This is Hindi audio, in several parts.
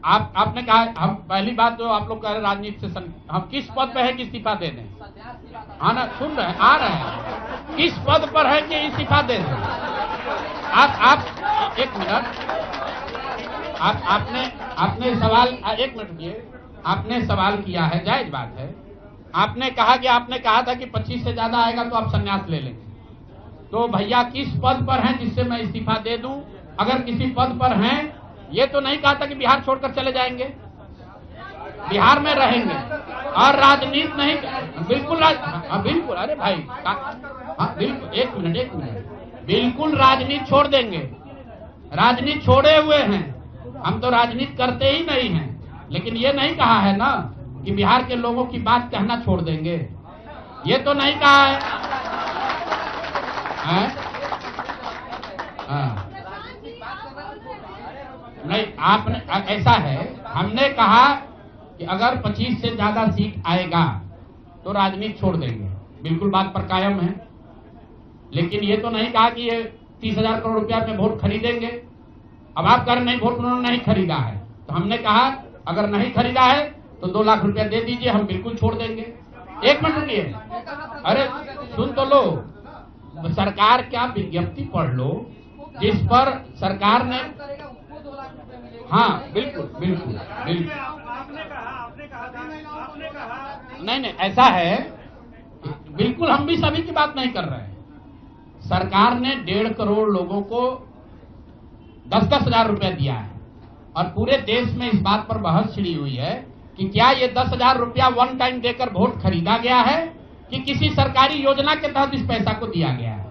आपने कहा, हम पहली बात जो आप लोग कह रहे राजनीति से हम किस पद पे है कि इस्तीफा दे दें? हाँ ना, सुन रहे हैं, आ रहे हैं, किस पद पर है कि इस्तीफा दे दें? आप एक मिनट, आपने सवाल, एक मिनट रुकिए, आपने सवाल किया है, जायज बात है। आपने कहा था कि 25 से ज्यादा आएगा तो आप संन्यास ले लेंगे। तो भैया किस पद पर हैं जिससे मैं इस्तीफा दे दूं? अगर किसी पद पर हैं, ये तो नहीं कहा था कि बिहार छोड़कर चले जाएंगे, बिहार में रहेंगे और राजनीति नहीं, बिल्कुल बिल्कुल, अरे भाई हाँ बिल्कुल, एक मिनट, बिल्कुल राजनीति छोड़ देंगे, राजनीति छोड़े हुए हैं, हम तो राजनीति करते ही नहीं हैं। लेकिन ये नहीं कहा है ना कि बिहार के लोगों की बात कहना छोड़ देंगे, ये तो नहीं कहा है, हाँ। नहीं, आपने, ऐसा है, हमने कहा कि अगर 25 से ज्यादा सीट आएगा तो राजनीति छोड़ देंगे, बिल्कुल बात पर कायम है। लेकिन ये तो नहीं कहा कि ये 30,000 करोड़ रुपया में वोट खरीदेंगे। अब आप कह रहे नहीं, वोट उन्होंने नहीं खरीदा है, तो हमने कहा अगर नहीं खरीदा है तो 2 लाख रुपया दे दीजिए, हम बिल्कुल छोड़ देंगे। एक मिनट रुकिए, अरे सुन तो लो, सरकार क्या विज्ञप्ति पढ़ लो जिस पर सरकार ने, हाँ बिल्कुल बिल्कुल बिल्कुल, नहीं ऐसा है, बिल्कुल हम भी सभी की बात नहीं कर रहे हैं। सरकार ने 1.5 करोड़ लोगों को 10-10 हजार रुपया दिया है और पूरे देश में इस बात पर बहस छिड़ी हुई है कि क्या ये 10 हजार रुपया वन टाइम देकर वोट खरीदा गया है कि किसी सरकारी योजना के तहत इस पैसा को दिया गया है।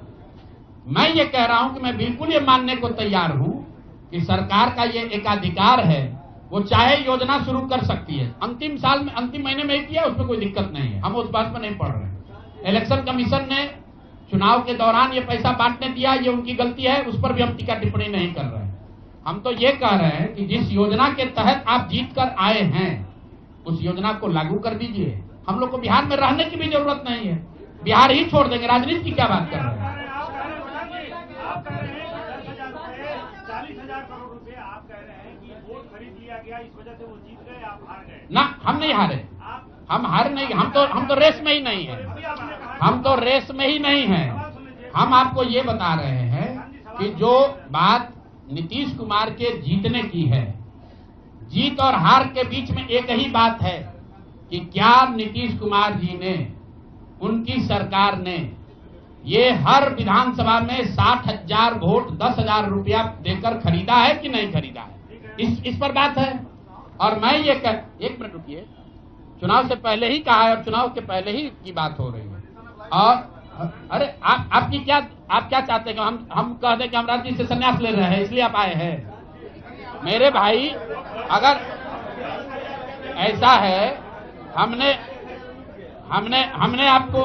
मैं ये कह रहा हूं कि मैं बिल्कुल ये मानने को तैयार हूं कि सरकार का ये एकाधिकार है, वो चाहे योजना शुरू कर सकती है, अंतिम महीने में किया, उसमें कोई दिक्कत नहीं है, हम उस बात में नहीं पढ़ रहे। इलेक्शन कमीशन ने चुनाव के दौरान ये पैसा बांटने दिया, ये उनकी गलती है, उस पर भी हम टीका टिप्पणी नहीं कर रहे हैं। हम तो ये कह रहे हैं कि जिस योजना के तहत आप जीत कर आए हैं उस योजना को लागू कर दीजिए। हम लोग को बिहार में रहने की भी जरूरत नहीं है, बिहार ही छोड़ देंगे, राजनीति की क्या बात कर रहे हैं? 40,000 करोड़ रुपए आप कह रहे हैं कि वोट खरीद लिया गया, इस वजह से वो जीत गए, आप हार गए ना। हम नहीं हारे, हम हार नहीं, हम तो रेस में ही नहीं है, हम तो रेस में ही नहीं है। हम आपको ये बता रहे हैं कि जो बात नीतीश कुमार के जीतने की है, जीत और हार के बीच में एक ही बात है कि क्या नीतीश कुमार जी ने, उनकी सरकार ने ये हर विधानसभा में 60,000 वोट 10,000 रुपया देकर खरीदा है कि नहीं खरीदा है, इस पर बात है। और मैं ये एक मिनट रुकिए, चुनाव से पहले ही कहा है और चुनाव के पहले ही की बात हो रही है। और अरे आप क्या चाहते हैं कि हम कह दें कि हम राजनीति से संन्यास ले रहे हैं इसलिए आप आए हैं? मेरे भाई, अगर ऐसा है, हमने आपको,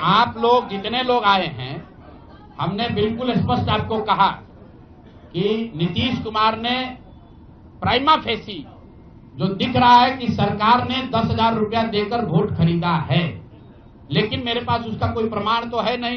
आप लोग जितने लोग आए हैं, हमने बिल्कुल स्पष्ट आपको कहा कि नीतीश कुमार ने प्राइमा फेसी जो दिख रहा है कि सरकार ने 10,000 रुपया देकर वोट खरीदा है, लेकिन मेरे पास उसका कोई प्रमाण तो है नहीं।